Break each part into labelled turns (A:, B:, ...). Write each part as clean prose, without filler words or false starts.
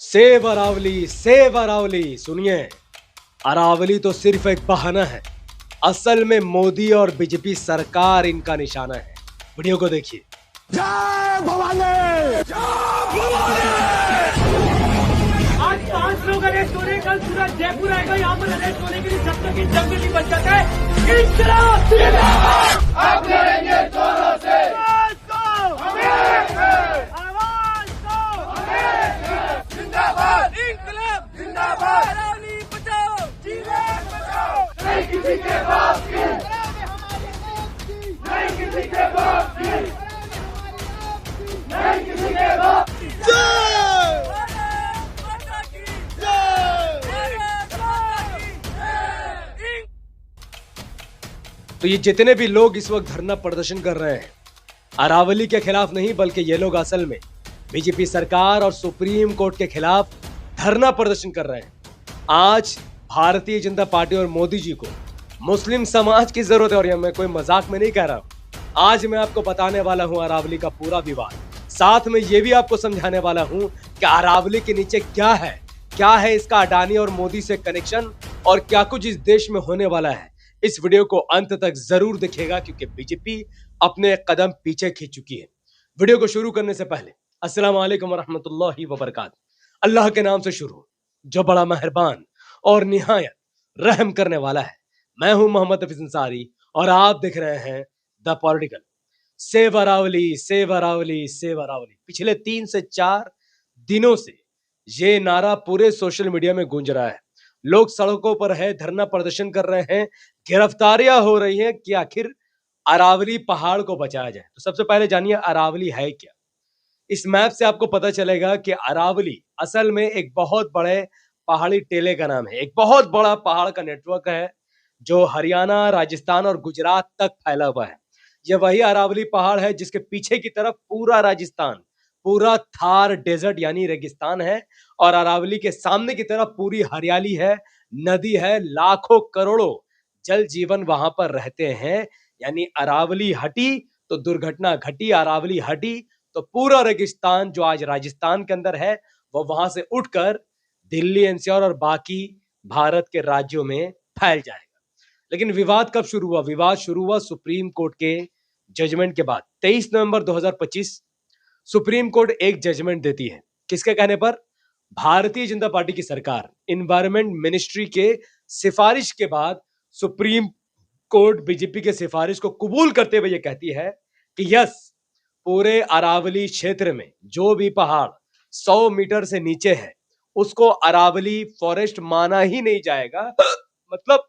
A: Save Aravalli सुनिए। अरावली तो सिर्फ एक बहाना है, असल में मोदी और बीजेपी सरकार इनका निशाना है। वीडियो को देखिए।
B: जय भवानी!
C: आज 5 लोग अरेस्ट हो रहे हैं, कल पूरा जयपुर आएगा यहाँ पर अरेस्ट होने के लिए। जब तक इस जंग नहीं बच जाता है, इंकलाब जिंदाबाद! अब लड़ेंगे जोरों से। आवाज दो! जिंदाबाद! इंकलाब जिंदाबाद! अरावली बचाओ, जीवन बचाओ। नहीं किसी के बाप की, नहीं किसी के बाप की, नहीं किसी के बाप की।
A: तो ये जितने भी लोग इस वक्त धरना प्रदर्शन कर रहे हैं, अरावली के खिलाफ नहीं, बल्कि ये लोग असल में बीजेपी सरकार और सुप्रीम कोर्ट के खिलाफ धरना प्रदर्शन कर रहे हैं। आज भारतीय जनता पार्टी और मोदी जी को मुस्लिम समाज की जरूरत है, और यह मैं कोई मजाक में नहीं कह रहा हूं। आज मैं आपको बताने वाला हूं अरावली का पूरा विवाद, साथ में यह भी आपको समझाने वाला हूं कि अरावली के नीचे क्या है इसका अडानी और मोदी से कनेक्शन, और क्या कुछ इस देश में होने वाला है। इस वीडियो को अंत तक जरूर देखिएगा, क्योंकि बीजेपी अपने कदम पीछे खींच चुकी है। वीडियो को शुरू करने से पहले अस्सलाम वालेकुम रहमतुल्लाहि व बरकातहू। अल्लाह के नाम से शुरू, जो बड़ा मेहरबान और निहायत रहम करने वाला है। मैं हूं मोहम्मद हफीज अंसारी और आप देख रहे हैं the political. Save Aravalli, save Aravalli, save Aravalli. पिछले 3 से 4 दिनों से ये नारा पूरे सोशल मीडिया में गूंज रहा है। लोग सड़कों पर है, धरना प्रदर्शन कर रहे हैं, गिरफ्तारियां हो रही हैं कि आखिर अरावली पहाड़ को बचाया जाए। तो सबसे पहले जानिए अरावली है क्या। इस मैप से आपको पता चलेगा कि अरावली असल में एक बहुत बड़े पहाड़ी टेले का नाम है। एक बहुत बड़ा पहाड़ का नेटवर्क है जो हरियाणा, राजस्थान और गुजरात तक फैला हुआ है। यह वही अरावली पहाड़ है जिसके पीछे की तरफ पूरा राजस्थान, पूरा थार डेजर्ट यानी रेगिस्तान है, और अरावली के सामने की तरफ पूरी हरियाली है, नदी है, लाखों करोड़ों जल जीवन वहां पर रहते हैं। यानी अरावली हटी तो दुर्घटना घटी, अरावली हटी तो पूरा रेगिस्तान जो आज राजस्थान के अंदर है वो वहां से उठकर दिल्ली, एनसीआर और बाकी भारत के राज्यों में फैल जाएगा। लेकिन विवाद कब शुरू हुआ? विवाद शुरू हुआ सुप्रीम कोर्ट के जजमेंट के बाद। 23 नवंबर 2025 सुप्रीम कोर्ट एक जजमेंट देती है। किसके कहने पर? भारतीय जनता पार्टी की सरकार, एनवायरमेंट मिनिस्ट्री के सिफारिश के बाद सुप्रीम कोर्ट बीजेपी के सिफारिश को कबूल करते हुए यह कहती है कि यस, पूरे अरावली क्षेत्र में जो भी पहाड़ 100 मीटर से नीचे है उसको अरावली फॉरेस्ट माना ही नहीं जाएगा। मतलब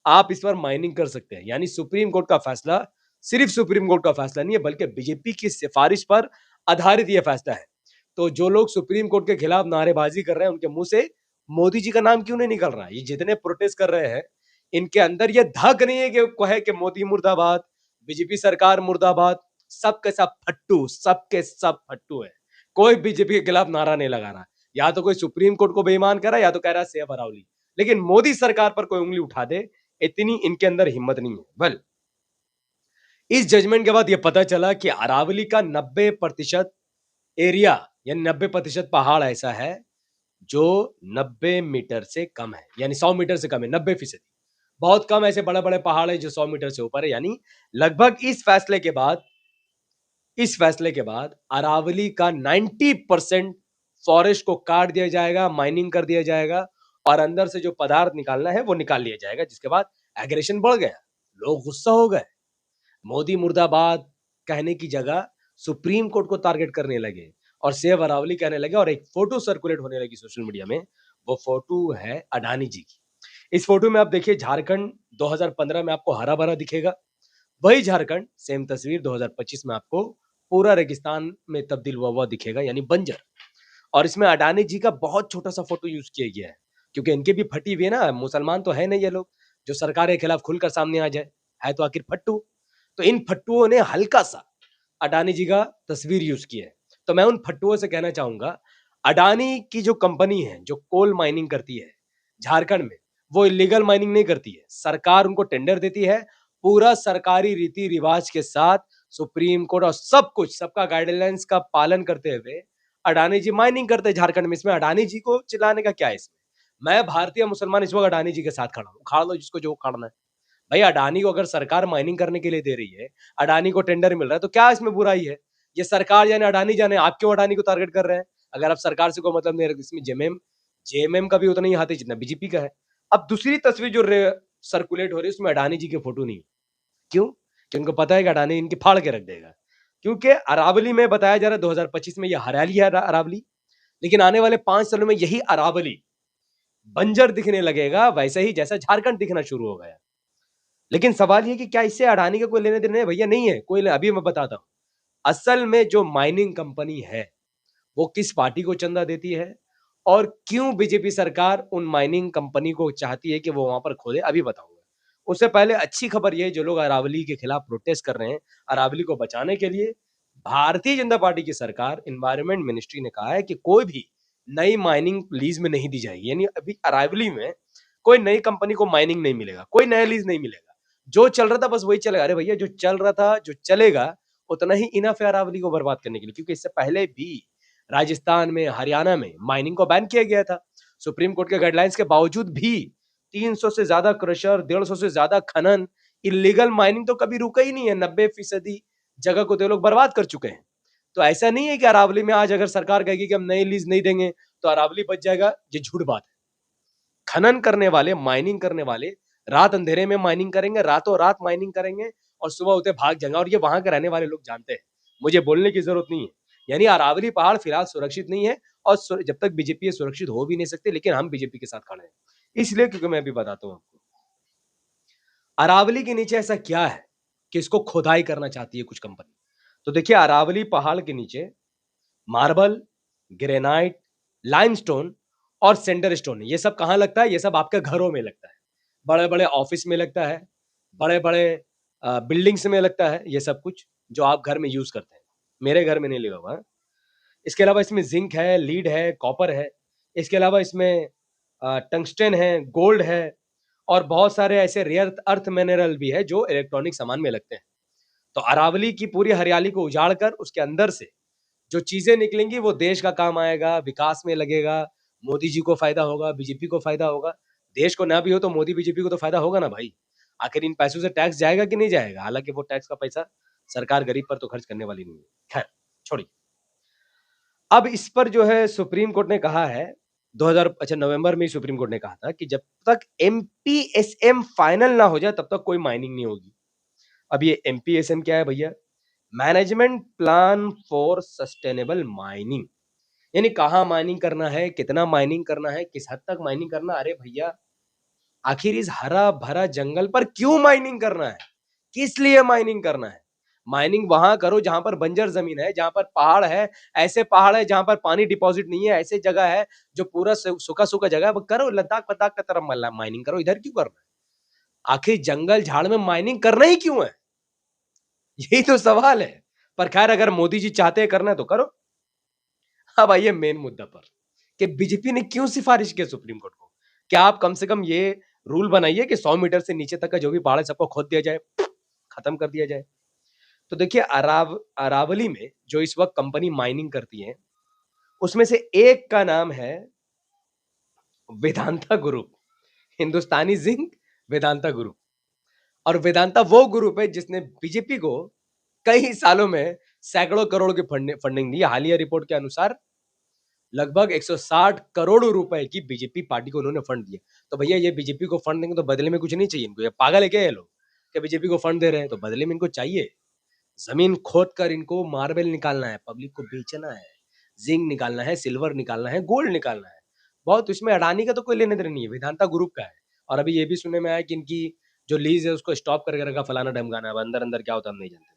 A: आप इस पर माइनिंग कर सकते हैं। यानी सुप्रीम कोर्ट का फैसला सिर्फ सुप्रीम कोर्ट का फैसला नहीं है, बल्कि बीजेपी की सिफारिश पर आधारित यह फैसला है। तो जो लोग सुप्रीम कोर्ट के खिलाफ नारेबाजी कर रहे हैं उनके मुंह से मोदी जी का नाम क्यों नहीं निकल रहा? ये जितने प्रोटेस्ट कर रहे हैं इनके अंदर यह धक नहीं है कि कहे कि मोदी मुर्दाबाद, बीजेपी सरकार मुर्दाबाद। सबके सब फट्टू, सबके सब फट्टू है। कोई बीजेपी के खिलाफ नारा नहीं लगा रहा। या तो कोई सुप्रीम कोर्ट को बेईमान कर रहा है, या तो कह रहा है सेव अरावली, लेकिन मोदी सरकार पर कोई उंगली उठा दे इतनी इनके अंदर हिम्मत नहीं है। बल इस जजमेंट के बाद यह पता चला कि अरावली का 90% एरिया यानी 90% पहाड़ ऐसा है जो 90 मीटर से कम है, यानी 100 मीटर से कम है। 90%, बहुत कम ऐसे बड़े बड़े पहाड़ है जो 100 मीटर से ऊपर है। यानी लगभग इस फैसले के बाद अरावली का 90% फॉरेस्ट को काट दिया जाएगा, माइनिंग कर दिया जाएगा, और अंदर से जो पदार्थ निकालना है वो निकाल लिया जाएगा। जिसके बाद एग्रेशन बढ़ गया, लोग गुस्सा हो गए, मोदी मुर्दाबाद कहने की जगह सुप्रीम कोर्ट को टारगेट करने लगे और सेव अरावली कहने लगे, और एक फोटो सर्कुलेट होने लगी सोशल मीडिया में। वो फोटो है अडानी जी की। इस फोटो में आप देखिए, झारखंड 2015 में आपको हरा भरा दिखेगा, वही झारखंड सेम तस्वीर 2025 में आपको पूरा रेगिस्तान में तब्दील हुआ दिखेगा, यानी बंजर। और इसमें अडानी जी का बहुत छोटा सा फोटो यूज किया गया है, क्योंकि इनके भी फटी हुई है ना, मुसलमान तो है नहीं ये लोग जो सरकार के खिलाफ खुलकर सामने आ जाए, है तो आखिर फट्टू। तो इन फट्टुओं ने हल्का सा अडानी जी का तस्वीर यूज किया है। तो मैं उन फट्टुओं से कहना चाहूंगा, अडानी की जो कंपनी है जो कोल माइनिंग करती है झारखंड में, वो इलीगल माइनिंग नहीं करती है। सरकार उनको टेंडर देती है, पूरा सरकारी रीति रिवाज के साथ सुप्रीम कोर्ट और सब कुछ, सबका गाइडलाइंस का पालन करते हुए अडानी जी माइनिंग करते झारखंड में, इसमें अडानी जी को चिल्लाने का क्या है? इसमें मैं भारतीय मुसलमान इस वक्त अडानी जी के साथ खड़ा हूं, उखाड़ लो जिसको जो उखाड़ना है। भाई अडानी को अगर सरकार माइनिंग करने के लिए दे रही है, अडानी को टेंडर मिल रहा है, तो क्या इसमें बुराई है? ये सरकार जाने अडानी जाने, आप क्यों अडानी को टारगेट कर रहे हैं? अगर आप सरकार से कोई मतलब नहीं है, इसमें जेएमएम का भी उतना ही हाथ है जितना बीजेपी का है। अब दूसरी तस्वीर जो सर्कुलेट हो रही है उसमें अडानी जी की फोटो नहीं है। क्यों? कि उनको पता है कि अडानी इनकी फाड़ के रख देगा। क्योंकि अरावली में बताया जा रहा है 2025 में ये हरियाली है अरावली, लेकिन आने वाले 5 सालों में यही अरावली बंजर दिखने लगेगा, वैसे ही जैसा झारखंड दिखना शुरू हो गया। लेकिन सवाल ये कि क्या इससे अडानी का कोई लेने देने है? भैया नहीं है, कोई अभी मैं बताता हूं। असल में जो माइनिंग कंपनी है वो किस पार्टी को चंदा देती है और क्यों बीजेपी सरकार उन माइनिंग कंपनी को चाहती है कि वो वहां पर खोले, अभी बताऊंगा। उससे पहले अच्छी खबर ये है, जो लोग अरावली के खिलाफ प्रोटेस्ट कर रहे हैं, अरावली को बचाने के लिए भारतीय जनता पार्टी की सरकार, एनवायरमेंट मिनिस्ट्री ने कहा है कि कोई भी नई माइनिंग लीज में नहीं दी जाएगी। यानी अभी अरावली में कोई नई कंपनी को माइनिंग नहीं मिलेगा, कोई नया लीज नहीं मिलेगा। जो चल रहा था बस वही चलेगा। अरे भैया जो चल रहा था, जो चलेगा उतना ही इनफ है अरावली को बर्बाद करने के लिए, क्योंकि इससे पहले भी राजस्थान में, हरियाणा में माइनिंग को बैन किया गया था। सुप्रीम कोर्ट के गाइडलाइंस के बावजूद भी 300 से ज्यादा क्रशर, 150 से ज्यादा खनन, इलीगल माइनिंग तो कभी रुका ही नहीं है। 90% जगह को तो लोग बर्बाद कर चुके हैं। तो ऐसा नहीं है कि अरावली में आज अगर सरकार कहेगी कि हम नई लीज नहीं देंगे तो अरावली बच जाएगा, ये झूठ बात है। खनन करने वाले, माइनिंग करने वाले रात अंधेरे में माइनिंग करेंगे, रातों रात माइनिंग करेंगे और सुबह होते भाग जाएंगे। और ये वहां के रहने वाले लोग जानते हैं, मुझे बोलने की जरूरत नहीं है। यानी अरावली पहाड़ फिलहाल सुरक्षित नहीं है और जब तक बीजेपी सुरक्षित हो भी नहीं सकते, लेकिन हम बीजेपी के साथ खड़े हैं इसलिए, क्योंकि मैं अभी बताता हूं आपको अरावली के नीचे ऐसा क्या है कि इसको खोदाई करना चाहती है कुछ कंपनी। तो देखिए अरावली पहाड़ के नीचे मार्बल, ग्रेनाइट, लाइमस्टोन और सेंडर स्टोन, ये सब कहां लगता है? ये सब आपके घरों में लगता है, बड़े बड़े ऑफिस में लगता है, बड़े बड़े बिल्डिंग्स में लगता है। ये सब कुछ जो आप घर में यूज करते हैं, मेरे घर में नहीं लगा हुआ है। इसके अलावा इसमें जिंक है, लीड है, कॉपर है। इसके अलावा इसमें टंगस्टन है, गोल्ड है और बहुत सारे ऐसे रेयर अर्थ मिनरल भी है जो इलेक्ट्रॉनिक सामान में लगते हैं। तो अरावली की पूरी हरियाली को उजाड़ कर उसके अंदर से जो चीजें निकलेंगी वो देश का काम आएगा, विकास में लगेगा, मोदी जी को फायदा होगा, बीजेपी को फायदा होगा। देश को ना भी हो तो मोदी बीजेपी को तो फायदा होगा ना भाई। आखिर इन पैसों से टैक्स जाएगा कि नहीं जाएगा? हालांकि वो टैक्स का पैसा सरकार गरीब पर तो खर्च करने वाली नहीं है। खैर छोड़िए। अब इस पर जो है सुप्रीम कोर्ट ने कहा है 2000 नवंबर में ही सुप्रीम कोर्ट ने कहा था कि जब तक एमपीएसएम फाइनल ना हो जाए तब तक कोई माइनिंग नहीं होगी। अब ये एमपीएसएम क्या है भैया? Management plan for sustainable mining. यानी कहाँ माइनिंग करना है, कितना माइनिंग करना है, किस हद तक माइनिंग करना। अरे भैया आखिर इस हरा भरा जंगल पर क्यों माइनिंग करना है? किस लिए माइनिंग करना है? माइनिंग वहां करो जहां पर बंजर जमीन है, जहां पर पहाड़ है, ऐसे पहाड़ है जहां पर पानी डिपॉजिट नहीं है, ऐसे जगह है जो पूरा सूखा सूखा जगह है, करो लद्दाख पद्दाख की तरफ माइनिंग करो। इधर क्यों करना है? आखिर जंगल झाड़ में माइनिंग करना ही क्यों है? यही तो सवाल है। पर खैर अगर मोदी जी चाहते हैं करना है तो करो। अब आइए मेन मुद्दा पर कि बीजेपी ने क्यों सिफारिश की सुप्रीम कोर्ट को। क्या आप कम से कम ये रूल बनाइए कि 100 मीटर से नीचे तक का जो भी पहाड़ है सबको खोद दिया जाए, खत्म कर दिया जाए। तो देखिए अरावली में जो इस वक्त कंपनी माइनिंग करती है उसमें से एक का नाम है वेदांता ग्रुप, हिंदुस्तानी जिंक वेदांता ग्रुप। और वेदांता वो ग्रुप है जिसने बीजेपी को कई सालों में सैकड़ों करोड़ की फंडिंग दी। हालिया रिपोर्ट के अनुसार लगभग 160 करोड़ रुपए की बीजेपी पार्टी को उन्होंने फंड दिया। तो भैया ये बीजेपी को फंड देंगे तो बदले में कुछ नहीं चाहिए इनको? ये पागल है क्या ये लोग कि बीजेपी को फंड दे रहे हैं? तो बदले में इनको चाहिए जमीन खोद कर इनको मार्बल निकालना है, पब्लिक को बेचना है, जिंक निकालना है, सिल्वर निकालना है, गोल्ड निकालना है। बहुत इसमें अडानी का तो कोई लेने देने नहीं है, वेदांता ग्रुप का है। और अभी ये भी सुनने में आया कि इनकी जो लीज है उसको स्टॉप करके रखा, फलाना ढमकाना। अब अंदर अंदर क्या होता हम नहीं जानते।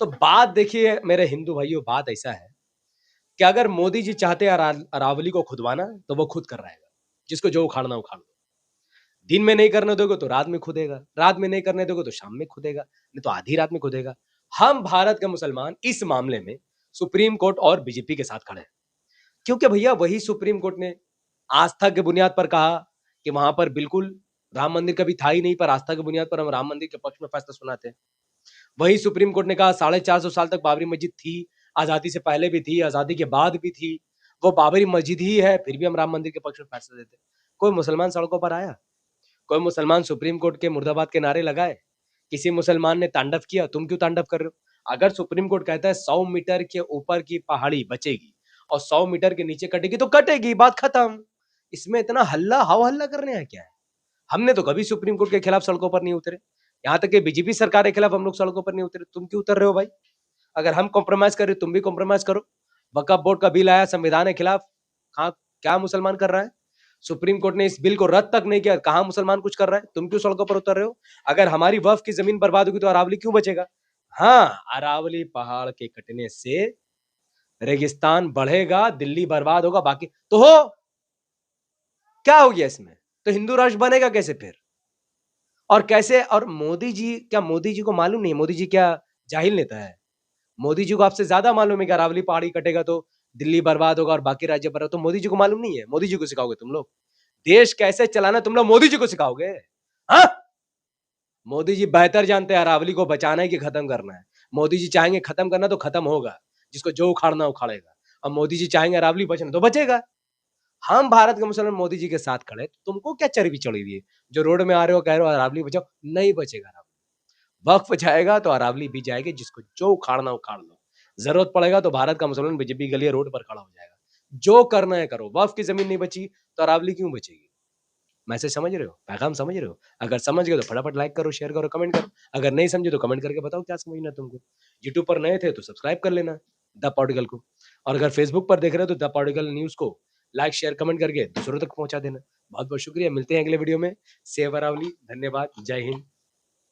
A: तो बात देखिए मेरे हिंदू भाइयों, बात ऐसा है कि अगर मोदी जी चाहते हैं अरावली को खुदवाना तो वो खुद कर रहेगा, जिसको जो उखाड़ना उखाड़ लो। दिन में नहीं करने दोगे तो रात में खुदेगा, रात में नहीं करने दोगे तो शाम में खुदेगा, नहीं तो आधी रात में खुदेगा। हम भारत के मुसलमान इस मामले में सुप्रीम कोर्ट और बीजेपी के साथ खड़े हैं, क्योंकि भैया वही सुप्रीम कोर्ट ने आस्था के बुनियाद पर कहा कि वहां पर बिल्कुल राम मंदिर कभी था ही नहीं, पर आस्था के बुनियाद पर हम राम मंदिर के पक्ष में फैसला सुनाते हैं। वही सुप्रीम कोर्ट ने कहा 450 साल तक बाबरी मस्जिद थी, आजादी से पहले भी थी, आजादी के बाद भी थी। वो बाबरी मस्जिद ही है, फिर भी हम राम मंदिर के पक्ष में फैसला देते। कोई मुसलमान सड़कों पर आया? कोई मुसलमान सुप्रीम कोर्ट के मुर्दाबाद के नारे लगाए? किसी मुसलमान ने तांडव किया? तुम क्यों तांडव कर रहे हो? अगर सुप्रीम कोर्ट कहता है 100 मीटर के ऊपर की पहाड़ी बचेगी और 100 मीटर के नीचे कटेगी तो कटेगी, बात खत्म। इसमें इतना हल्ला हाव हल्ला करने हैं क्या है? हमने तो कभी सुप्रीम कोर्ट के खिलाफ सड़कों पर नहीं उतरे। यहाँ तक कि बीजेपी सरकार के खिलाफ हम लोग सड़कों पर नहीं उतरे। तुम क्यों उतर रहे हो भाई? अगर हम कॉम्प्रोमाइज कर रहे तुम भी कॉम्प्रोमाइज करो। वक्फ बोर्ड का बिल आया संविधान के खिलाफ, कहाँ क्या मुसलमान कर रहा है? सुप्रीम कोर्ट ने इस बिल को रद्द तक नहीं किया, कहाँ मुसलमान कुछ कर रहा है? तुम क्यों सड़कों पर उतर रहे हो? अगर हमारी वक्फ की जमीन बर्बाद होगी तो अरावली क्यों बचेगा? हाँ, अरावली पहाड़ के कटने से रेगिस्तान बढ़ेगा, दिल्ली बर्बाद होगा, बाकी तो हो क्या हो गया इसमें? तो हिंदू राष्ट्र बनेगा कैसे फिर? और कैसे? और मोदी जी, क्या मोदी जी को मालूम नहीं? मोदी जी क्या जाहिल नेता है? मोदी जी को आपसे ज्यादा मालूम है कि अरावली पहाड़ी कटेगा तो दिल्ली बर्बाद होगा और बाकी राज्य बर्बाद। तो मोदी जी को मालूम नहीं है? मोदी जी को सिखाओगे तुम लोग? देश कैसे चलाना तुम लोग मोदी जी को सिखाओगे? हाँ, मोदी जी बेहतर जानते हैं अरावली को बचाना है कि खत्म करना है। मोदी जी चाहेंगे खत्म करना तो खत्म होगा, जिसको जो उखाड़ना उखाड़ेगा। और मोदी जी चाहेंगे अरावली बचना तो बचेगा। हम भारत के मुसलमान मोदी जी के साथ खड़े, तुमको क्या चर्बी चढ़ी हुई है? जो रोड में आ रहे हो कह रहे हो अरावली बचाओ, नहीं बचेगा अरावली। वक्फ जाएगा तो अरावली भी जाएगी, जिसको जो उखाड़ना उखाड़ लो। जरूरत पड़ेगा तो भारत का मुसलमान बीजेपी के लिए रोड पर खड़ा हो जाएगा। जो करना है करो। वक्फ की जमीन नहीं बची तो अरावली क्यों बचेगी? मैसेज समझ रहे हो? पैगाम समझ रहे हो? अगर समझ गए तो फटाफट लाइक करो, शेयर करो, कमेंट करो। अगर नहीं समझे तो कमेंट करके बताओ क्या समझना तुमको। यूट्यूब पर नए थे तो सब्सक्राइब कर लेना द पॉलिटिकल को, और अगर फेसबुक पर देख रहे हो तो द पॉलिटिकल न्यूज को लाइक शेयर कमेंट करके दूसरों तक पहुंचा देना। बहुत बहुत शुक्रिया, मिलते हैं अगले वीडियो में। सेव अरावली, धन्यवाद, जय हिंद।